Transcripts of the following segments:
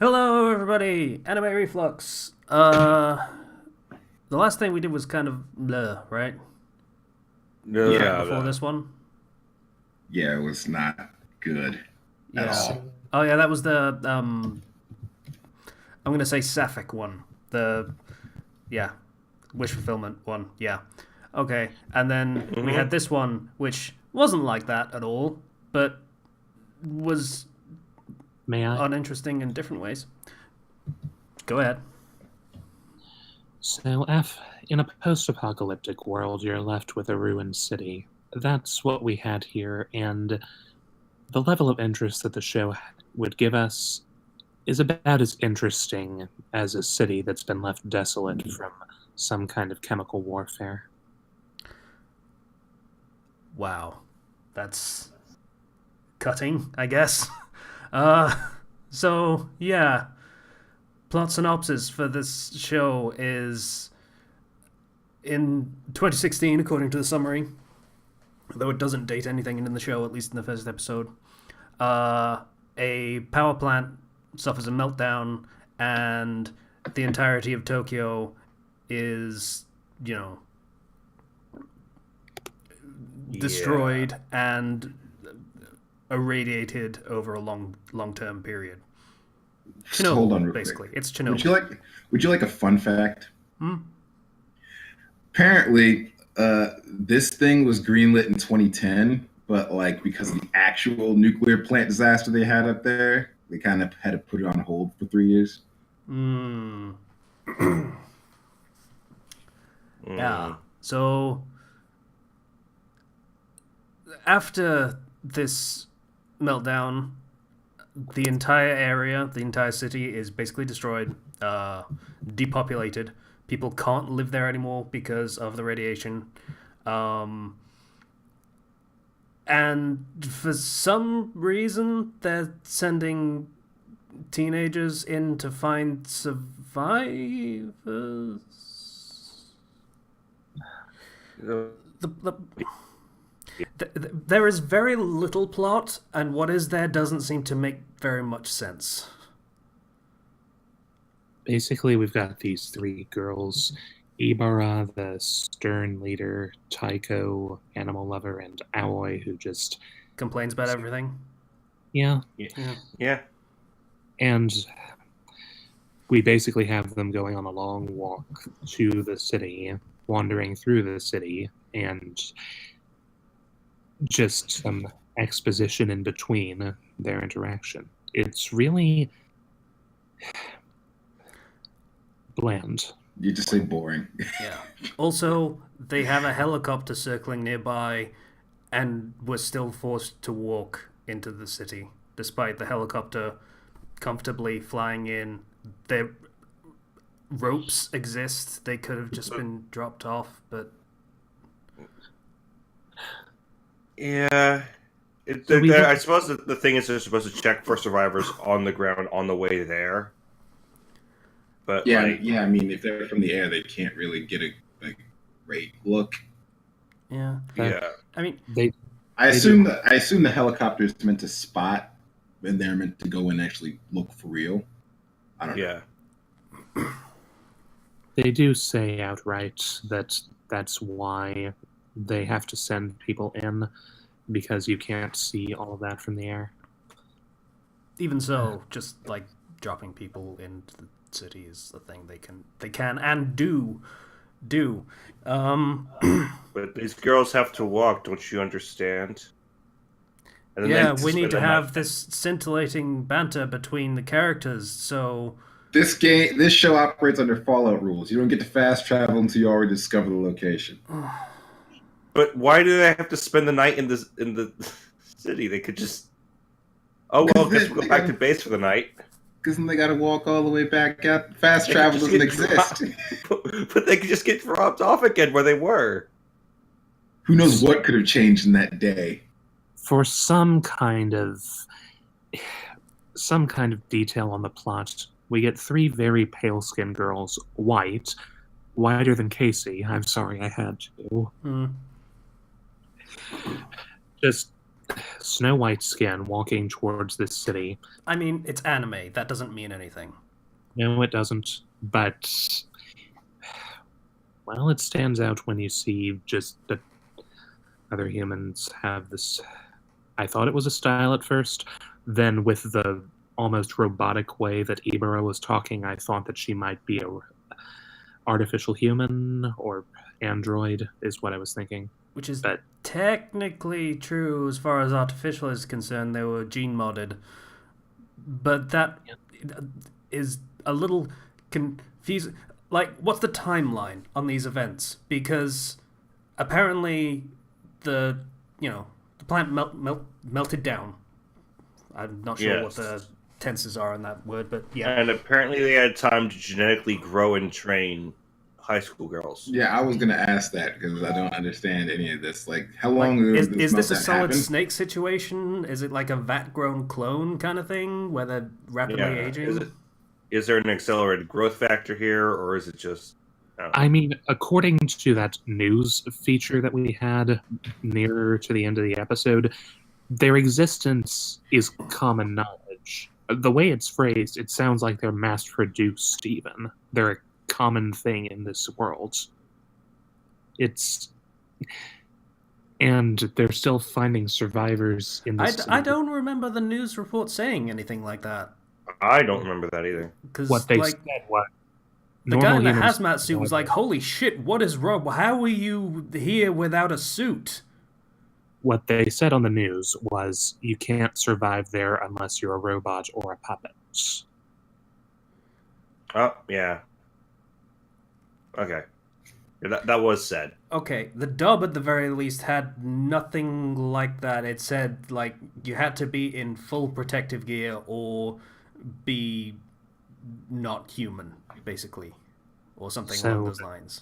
Hello, everybody! Anime Reflux. The last thing we did was kind of bleh, right? Right Yeah, before the, this one. Yeah, it was not good at Yeah. all. so, Oh yeah, that was the I'm gonna say sapphic one. The yeah, wish fulfillment one. Yeah. Okay, and then we had mhm. this one, which wasn't like that at all, but was May I? uninteresting in different ways. Go ahead. So, in a post-apocalyptic world, you're left with a ruined city. That's what we had here, and the level of interest that the show would give us is about as interesting as a city that's been left desolate from some kind of chemical warfare. Wow, that's cutting, I guess. Uh, so yeah, plot synopsis for this show is in 2016, according to the summary, though it doesn't date anything in the show, at least in the first episode. Uh, a power plant suffers a meltdown, and the entirety of Tokyo is, you know, Yeah. destroyed and irradiated over a long term period. Just hold on Chernobyl, real quick. basically. It's Would Chernobyl. you like would you like a fun fact? Hmm? Apparently, this thing was greenlit in 2010, but like because of the actual nuclear plant disaster they had up there, they kind of had to put it on hold for 3 years. Mm. Yeah. Mm. So after this meltdown, the entire area, the entire city is basically destroyed, depopulated. People can't live there anymore because of the radiation. Um, and for some reason, they're sending teenagers in to find survivors. The- The there is very little plot, and what is there doesn't seem to make very much sense. Basically, we've got these three girls: Ibara, the stern leader, Taiko, animal lover, and Aoi, who just, Complains about everything. yeah. Yeah. Yeah. And we basically have them going on a long walk to the city, wandering through the city, and just some exposition in between their interaction. It's really bland. You just say boring. Yeah. Also, they have a helicopter circling nearby, and were still forced to walk into the city, despite the helicopter comfortably flying in. Their ropes exist. They could have just been dropped off, but Yeah. So we I look, suppose the thing is they're supposed to check for survivors on the ground on the way there. But Yeah, like, yeah. I mean, if they're from the air, they can't really get a like great look. yeah. yeah, I mean, they I They assume do. the helicopter is meant to spot, and they're meant to go and actually look for real. I don't know. yeah. they do say outright that that's why they have to send people in because you can't see all of that from the air. even so, just like dropping people into the city is a thing they can and do. Um, But these girls have to walk, don't you understand? And then they yeah, have to we need spend to the night. have this scintillating banter between the characters. So This show operates under Fallout rules. You don't get to fast travel until you already discover the location. But why do they have to spend the night in the city? They could just. Oh well, Because guess we'll go back to base for the night. they got to walk all the way back out. Fast They could travel just doesn't get exist. dropped, but they could just get dropped off again where they were. Who knows what could have changed in that day? For some kind of detail on the plot, we get three very pale-skinned girls, whiter than Casey. I'm sorry, I had to. hmm, Just Snow White skin walking towards this city. I mean, it's anime. That doesn't mean anything. No, it doesn't. But, well, it stands out when you see just that other humans have this. I thought it was a style at first. Then, with the almost robotic way that Ibara was talking, I thought that she might be a artificial human or android, is what I was thinking. Which is But technically true as far as artificial is concerned. They were gene modded. But that is a little confusing. Like, what's the timeline on these events? Because apparently the plant melted down. I'm not sure what the tenses are on that word, but yeah. And apparently they had time to genetically grow and train high school girls. Yeah, I was gonna ask that because I don't understand any of this. Like, how long is this a solid happen? snake situation? Is it like a vat-grown clone kind of thing where they're rapidly aging? Is there an accelerated growth factor here, or is it just... I mean, according to that news feature that we had nearer to the end of the episode, their existence is common knowledge. The way it's phrased, it sounds like they're mass-produced even. They're a common thing in this world. And they're still finding survivors in this. I don't remember the news report saying anything like that. I don't remember that either. What they said was... The guy in the hazmat suit was like, holy shit, what is wrong? How are you here without a suit? What they said on the news was, you can't survive there unless you're a robot or a puppet. Oh, yeah. Okay. Yeah, that was said. Okay, the dub at the very least had nothing like that. It said, like, you had to be in full protective gear or be not human, basically. Or something along those lines.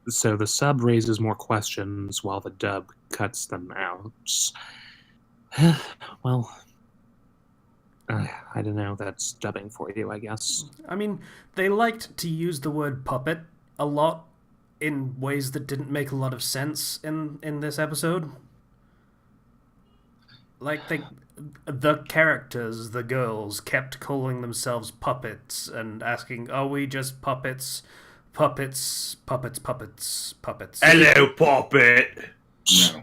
So the sub raises more questions while the dub cuts them out. Well, I don't know. That's dubbing for you, I guess. I mean, they liked to use the word puppet a lot in ways that didn't make a lot of sense in this episode. Like, the characters, the girls, kept calling themselves puppets and asking, are we just puppets? Puppets, puppets, puppets, puppets. Hello, puppet! No.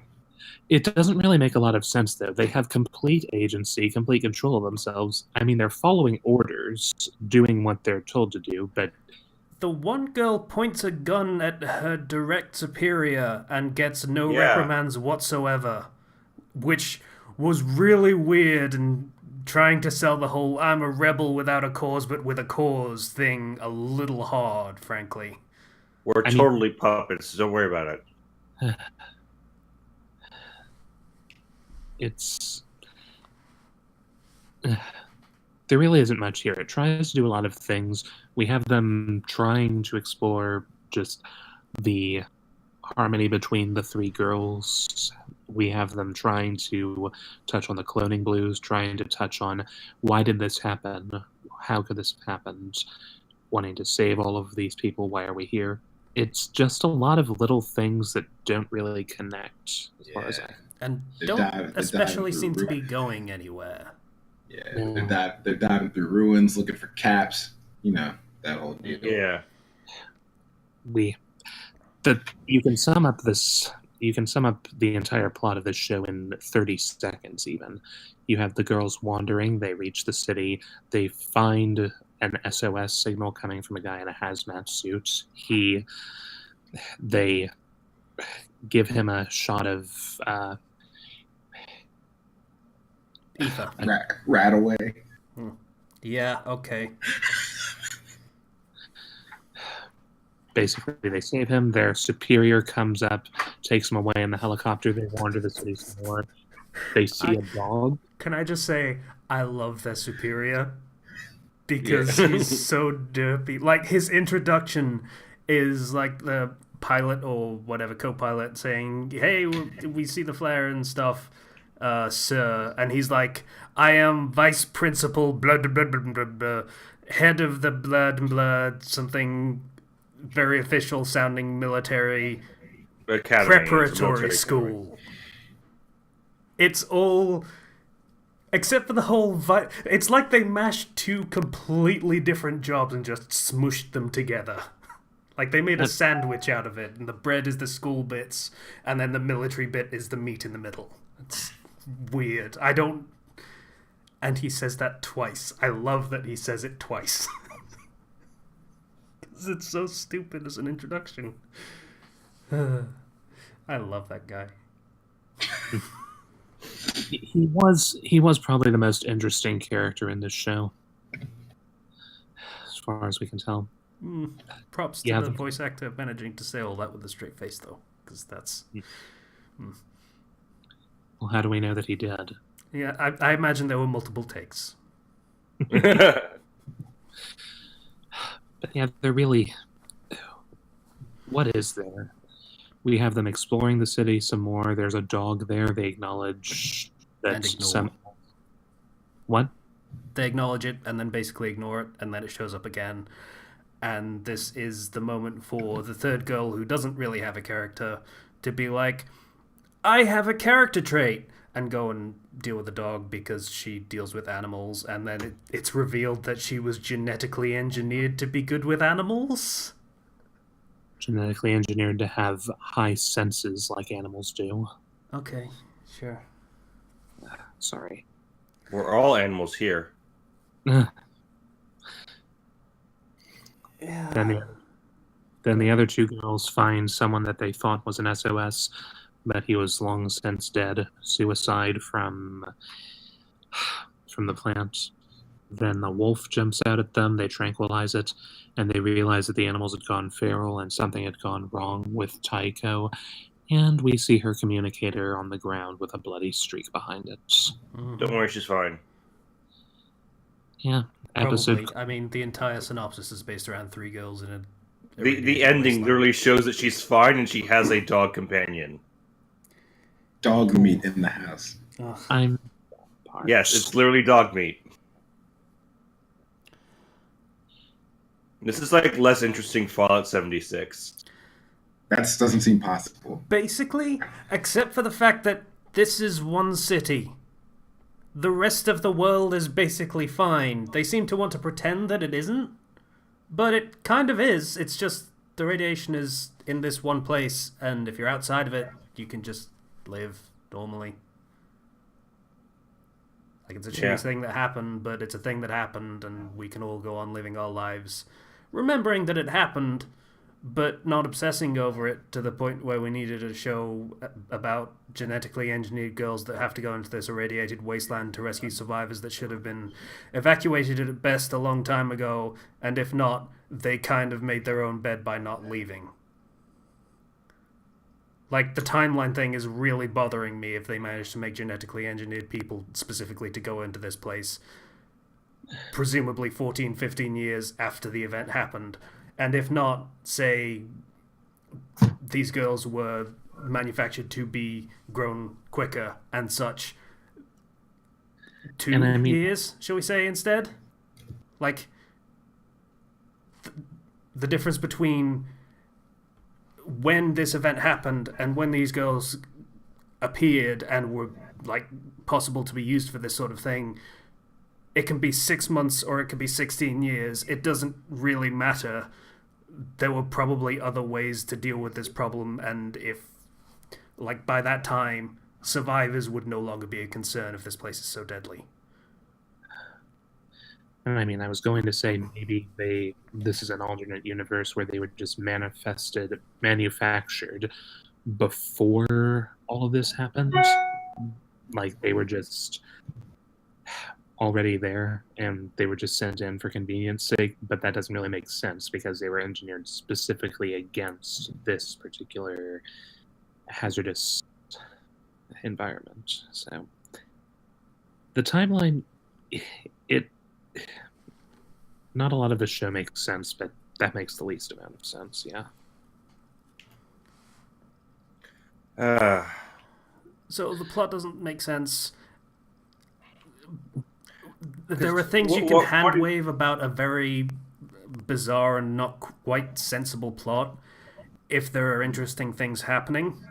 It doesn't really make a lot of sense, though. They have complete agency, complete control of themselves. I mean, they're following orders, doing what they're told to do, but... The one girl points a gun at her direct superior and gets no reprimands whatsoever, which was really weird and trying to sell the whole I'm a rebel without a cause but with a cause thing a little hard, frankly. We're totally puppets, don't worry about it. It's... There really isn't much here. It tries to do a lot of things. We have them trying to explore just the harmony between the three girls. We have them trying to touch on the cloning blues, trying to touch on why did this happen? How could this have happened? Wanting to save all of these people. Why are we here? It's just a lot of little things that don't really connect, as far as I... And don't especially seem to be going anywhere. Yeah, they're diving through ruins, looking for caps. You know, that whole deal. Yeah. You can sum up the entire plot of this show in 30 seconds even. You have the girls wandering, they reach the city, they find an SOS signal coming from a guy in a hazmat suit. They give him a shot of ether. Rat away. Yeah, okay. Basically, they save him. Their superior comes up, takes him away in the helicopter. They wander the city some more. They see a dog. Can I just say, I love their superior because he's so derpy. Like, his introduction is like the pilot or whatever, co-pilot saying, hey, we see the flare and stuff, sir. And he's like, I am vice principal, blah, blah, blah, blah, blah, blah, head of the blood, something very official sounding military Academy, preparatory school. It's all... Except for the whole... It's like they mashed two completely different jobs and just smushed them together. Like, they made a sandwich out of it, and the bread is the school bits, and then the military bit is the meat in the middle. It's weird. I don't... And he says that twice. I love that he says it twice. Because it's so stupid as an introduction. I love that guy. He was probably the most interesting character in this show, as far as we can tell. Props to the voice actor managing to say all that with a straight face, though, because that's... Well, how do we know that he did? Yeah, I imagine there were multiple takes. But yeah, they're really... What is there? We have them exploring the city some more. There's a dog there. They acknowledge that some... What? They acknowledge it and then basically ignore it, and then it shows up again. And this is the moment for the third girl, who doesn't really have a character, to be like, I have a character trait, and go and deal with the dog because she deals with animals, and then it's revealed that she was genetically engineered to be good with animals. Genetically engineered to have high senses like animals do. Okay, sure. Sorry. We're all animals here. Yeah. Then the other two girls find someone that they thought was an SOS, but he was long since dead. Suicide from the plant. Then the wolf jumps out at them. They tranquilize it, and they realize that the animals had gone feral and something had gone wrong with Taiko. And we see her communicator on the ground with a bloody streak behind it. Don't worry, she's fine. Yeah. Probably. I mean, the entire synopsis is based around three girls in a... The ending literally shows that she's fine and she has a dog companion. Dog meat in the house. I'm... Yes, it's literally dog meat. This is like less interesting Fallout 76. That doesn't seem possible. Basically, except for the fact that this is one city. The rest of the world is basically fine. They seem to want to pretend that it isn't, but it kind of is. It's just the radiation is in this one place, and if you're outside of it, you can just live normally. Like, it's a shitty thing that happened, but it's a thing that happened, and we can all go on living our lives, remembering that it happened, but not obsessing over it to the point where we needed a show about genetically engineered girls that have to go into this irradiated wasteland to rescue survivors that should have been evacuated at best a long time ago, and if not, they kind of made their own bed by not leaving. Like, the timeline thing is really bothering me if they manage to make genetically engineered people specifically to go into this place, presumably 14, 15 years after the event happened. And if not, say, these girls were manufactured to be grown quicker and such. 2 years, shall we say, instead? Like, the difference between when this event happened and when these girls appeared and were, like, possible to be used for this sort of thing, it can be 6 months or it could be 16 years. It doesn't really matter. There were probably other ways to deal with this problem, and if, like, by that time, survivors would no longer be a concern if this place is so deadly. I mean, I was going to say maybe this is an alternate universe where they were just manufactured before all of this happened. Like, they were just already there and they were just sent in for convenience sake, but that doesn't really make sense because they were engineered specifically against this particular hazardous environment. So the timeline, not a lot of the show makes sense, but that makes the least amount of sense. So the plot doesn't make sense. There are things you can hand wave about a very bizarre and not quite sensible plot if there are interesting things happening.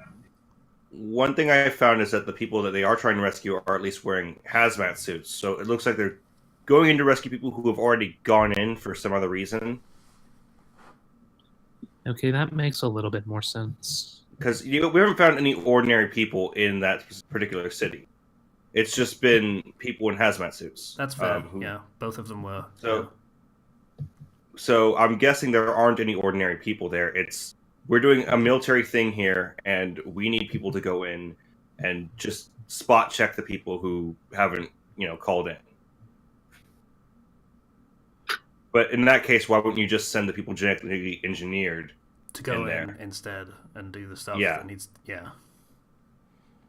one thing I found is that the people that they are trying to rescue are at least wearing hazmat suits. So it looks like they're going in to rescue people who have already gone in for some other reason. Okay, that makes a little bit more sense. Because we haven't found any ordinary people in that particular city. It's just been people in hazmat suits. That's fair. Yeah, both of them were. So I'm guessing there aren't any ordinary people there. We're doing a military thing here, and we need people to go in and just spot check the people who haven't, called in. But in that case, why wouldn't you just send the people genetically engineered to go in there instead and do the stuff Yeah. that needs? Yeah.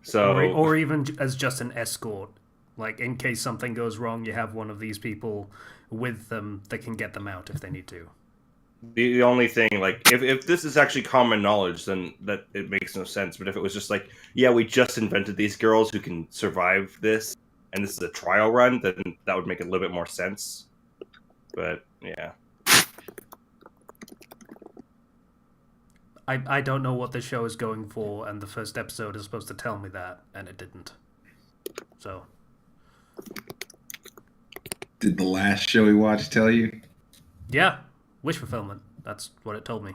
So, or even as just an escort, like in case something goes wrong, you have one of these people with them that can get them out if they need to. the only thing, like, if this is actually common knowledge, then that it makes no sense. But if it was just like, yeah, we just invented these girls who can survive this, and this is a trial run, then that would make a little bit more sense. But yeah, I don't know what the show is going for, and the first episode is supposed to tell me that, and it didn't. So, Did the last show we watched tell you? yeah, wish fulfillment. That's what it told me.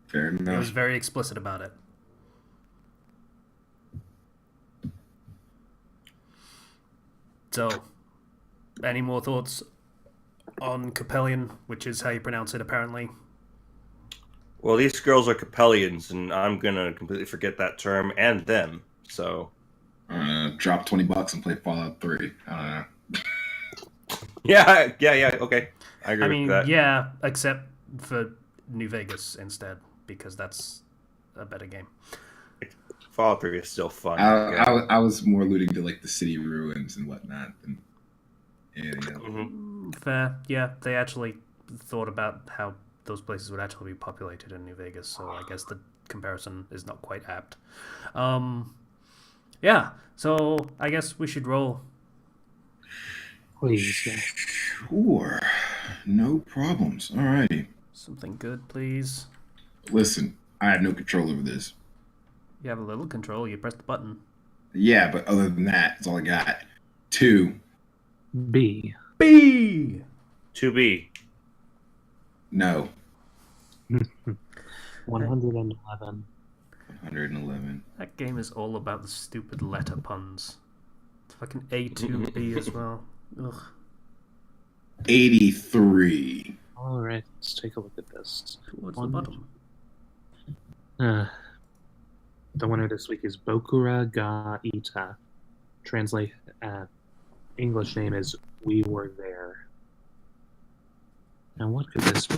Fair It was enough. very explicit about it. So, any more thoughts on Coppelion, which is how you pronounce it, apparently? well, these girls are Coppelions, and I'm gonna completely forget that term and them. So Drop $20 and play Fallout 3. I don't know. yeah, okay, I agree I with mean, that. yeah, except for New Vegas instead, because that's a better game. Fallout 3 is still fun. I was more alluding to like the city ruins and whatnot than anything else. Mhm. Fair. Yeah, they actually thought about how those places would actually be populated in New Vegas, so I guess the comparison is not quite apt. Yeah, so I guess we should roll. Please. Yeah. Sure. No problems. All righty. Something good, please. Listen, I have no control over this. You have a little control, you press the button. Yeah, but other than that, that's all I got. 2. B. B! 2B. No. 111. 111. That game is all about the stupid letter puns. It's fucking A2B as well. Ugh. 83. Alright, let's take a look at this. Towards the bottom. The winner this week is Bokura ga Ita. Translate English name is We Were There. Now what could this be?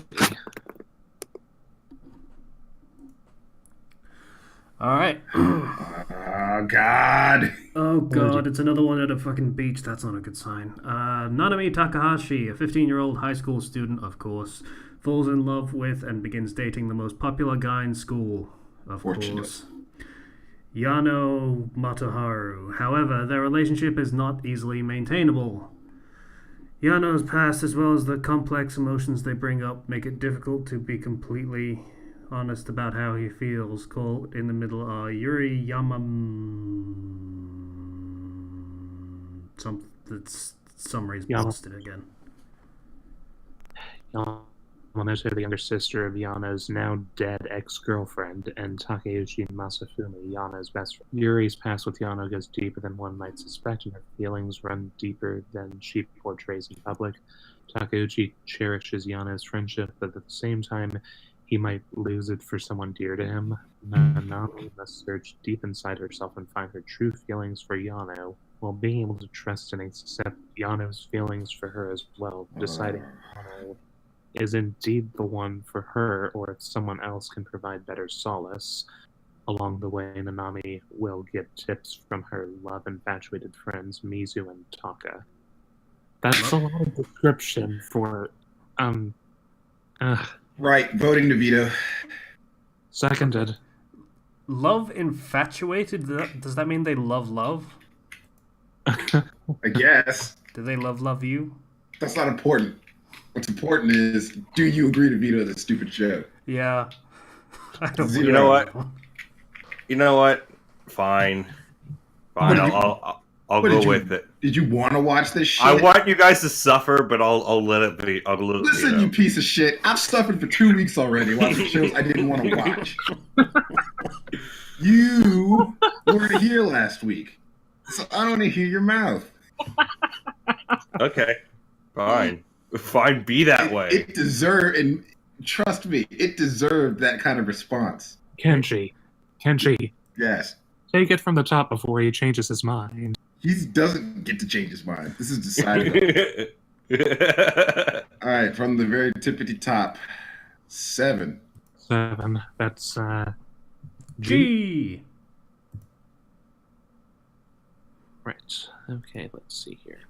Alright. Oh, God. Oh god, it's another one at a fucking beach. That's not a good sign. Nanami Takahashi, a 15-year-old high school student, of course, falls in love with and begins dating the most popular guy in school, of Fortunate. course, Yano Matoharu. However, their relationship is not easily maintainable. Yano's past, as well as the complex emotions they bring up, make it difficult to be completely honest about how he feels. Caught in the middle are Yuri the summary's Yama. busted again. Yamamoto, the younger sister of Yano's now dead ex-girlfriend, and Takeuchi Masafumi, Yano's best friend. Yuri's past with Yano goes deeper than one might suspect, and her feelings run deeper than she portrays in public. Takeuchi cherishes Yano's friendship, but at the same time, he might lose it for someone dear to him. Nanami must search deep inside herself and find her true feelings for Yano, while being able to trust and accept Yano's feelings for her as well, deciding Yano is indeed the one for her, or if someone else can provide better solace. Along the way, Nanami will get tips from her love-infatuated friends Mizu and Taka. That's a lot of description for, Right, voting to veto. seconded. Love infatuated? Does that mean they love love? I guess. Do they love you? That's not important. What's important is, do you agree to veto this stupid show? Yeah. I don't Zero. You know what? Fine. I'll go with it. Did you want to watch this shit? I want you guys to suffer, but I'll let it be. Listen, you piece of shit. I've suffered for 2 weeks already watching shows I didn't want to watch. You weren't here last week, so I don't want to hear your mouth. Okay, fine. Fine, be that way. It deserved, and trust me, it deserved that kind of response. Kenji. Yes. Take it from the top before he changes his mind. He doesn't get to change his mind. This is decided. All right, from the very tippity top, 7. 7. That's G. Right. Okay, let's see here.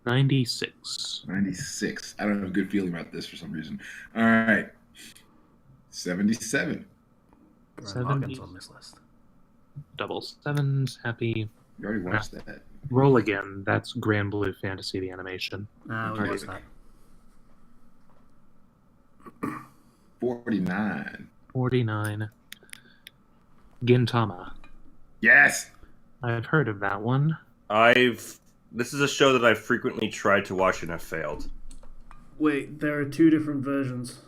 96. 96. I don't have a good feeling about this for some reason. All right. 77. Grand Logan's on this list. Double sevens. Happy. You already watched that. Roll again. That's Grand Blue Fantasy, the animation. We watched that. 49. 49. Gintama. Yes. I've heard of that one. This is a show that I've frequently tried to watch and have failed. Wait, there are 2 different versions.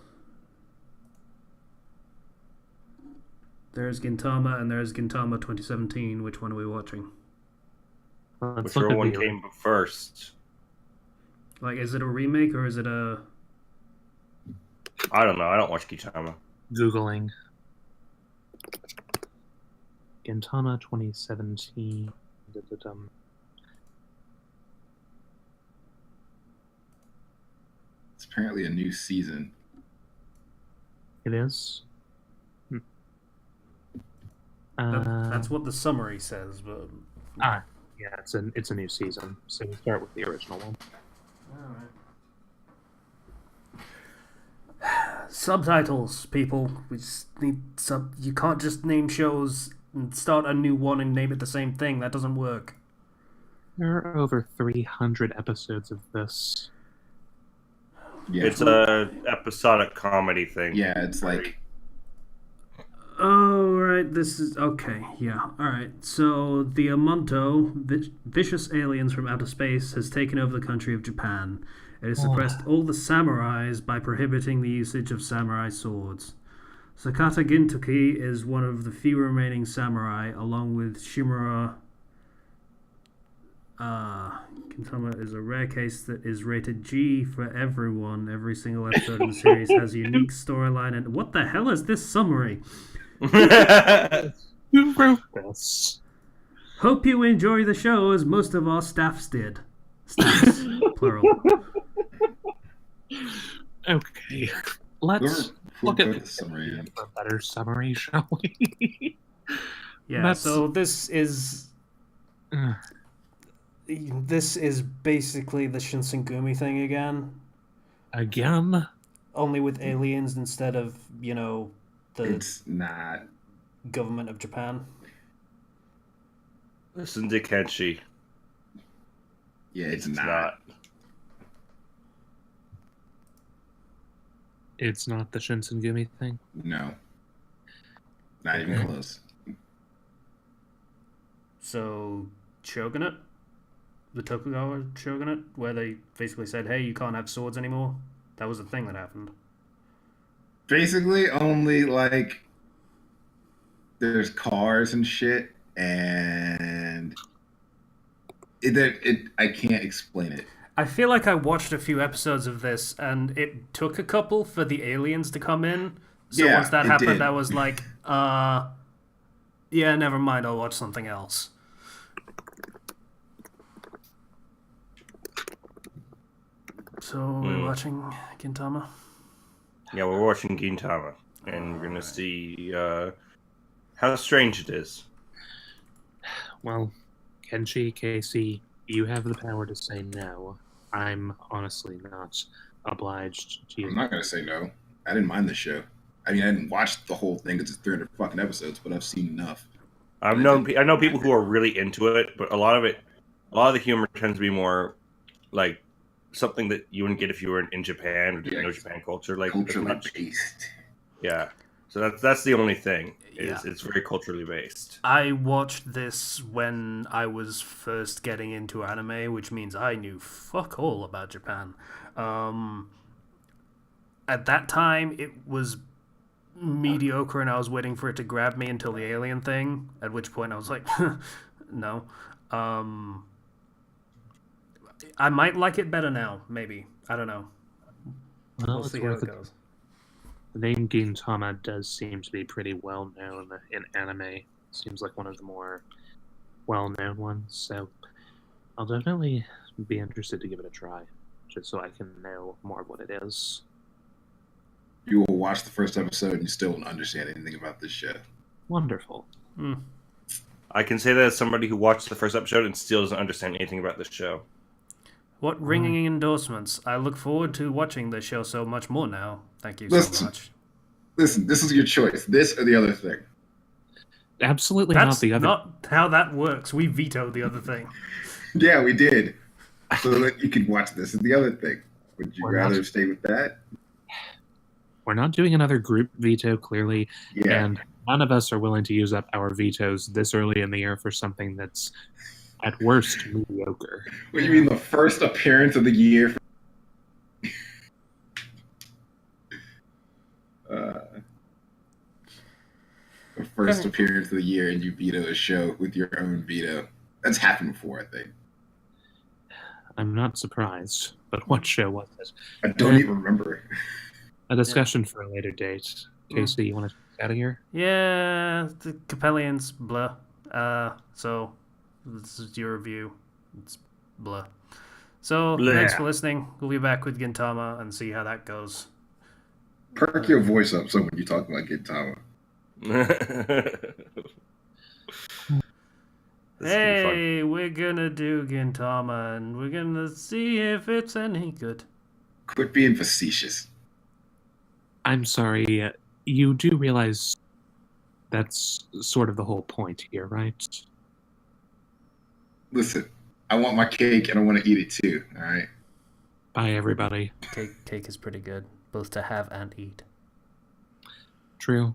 There's Gintama and there's Gintama 2017. Which one are we watching? Whichever one came first. Like, is it a remake or is it a... I don't know. I don't watch Gintama. Googling. Gintama 2017. It's apparently a new season. It is. That's what the summary says, but... Yeah, it's a new season. So we start with the original one. Alright. Subtitles, people. We just need You can't just name shows and start a new one and name it the same thing. That doesn't work. There are over 300 episodes of this. Yeah, it's a episodic comedy thing. Yeah, it's like... Oh, right, this is... Okay, yeah, alright. So, the Amonto, vicious aliens from outer space, has taken over the country of Japan. It has suppressed all the samurais by prohibiting the usage of samurai swords. Sakata Gintoki is one of the few remaining samurai, along with Shimura... Gintama is a rare case that is rated G for everyone. Every single episode in the series has a unique storyline and... What the hell is this summary? Who wrote this? Hope you enjoy the show as most of our staffs did. Staffs, plural. Okay, let's look at the summary. A better summary, shall we? Yeah, so this is basically the Shinsengumi thing again. Again? Only with aliens instead of, It's not. Government of Japan. Listen to Kenshi. Yeah, it's not. It's not the Shinsengumi thing? No. Not even close. So, Shogunate? The Tokugawa Shogunate? Where they basically said, hey, you can't have swords anymore? That was the thing that happened. Basically, only, there's cars and shit, and I can't explain it. I feel like I watched a few episodes of this, and it took a couple for the aliens to come in. So Yeah, once that it happened, did. I was like, yeah, never mind, I'll watch something else. So, we're watching Gintama? Yeah, we're watching Gintama, and we're gonna see how strange it is. Well, Kenshi, Casey, you have the power to say no. I'm honestly not obliged to. I'm not gonna say no. I didn't mind the show. I mean, I didn't watch the whole thing. It's 300 fucking episodes, but I've seen enough. I know people who are really into it, but a lot of the humor tends to be more like something that you wouldn't get if you were in Japan or didn't know Japan culture. Like Culturally based. Yeah. So that's the only thing. Yeah. It's very culturally based. I watched this when I was first getting into anime, which means I knew fuck all about Japan. At that time, it was mediocre, and I was waiting for it to grab me until the alien thing. At which point, I was like, no. I might like it better now. Maybe, I don't know. Well, We'll it's see how worth it it. goes. The name Gintama does seem to be pretty well known in anime. Seems like one of the more well known ones. So I'll definitely be interested to give it a try, just so I can know more of what it is. You will watch the first episode and you still won't understand anything about this show. Wonderful. I can say that as somebody who watched the first episode and still doesn't understand anything about this show. What ringing endorsements! I look forward to watching the show so much more now. Thank you so Listen. much. Listen, this is your choice. This or the other thing. Absolutely not That's the other. not how that works. We vetoed the other thing. Yeah, we did. So that you could watch this and the other thing. Would you We're rather not- stay with that? We're not doing another group veto, clearly, Yeah. and none of us are willing to use up our vetoes this early in the year for something that's at worst mediocre. What do you mean the first appearance of the year? The first appearance of the year and you veto a show with your own veto. That's happened before, I think. I'm not surprised, but what show was it? I don't even remember. A discussion for a later date. Casey, you want to get out of here? Yeah, the Coppelions, blah. So this is your review. It's blah. So Blah. thanks for listening. We'll be back with Gintama and see how that goes. Perk your voice up so when you talk about Gintama. Hey, we're gonna do Gintama and we're gonna see if it's any good. Quit being facetious. I'm sorry, you do realize that's sort of the whole point here, right? Listen, I want my cake and I want to eat it too, alright? Bye, everybody. Cake is pretty good, both to have and eat. True.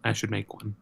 I should make one.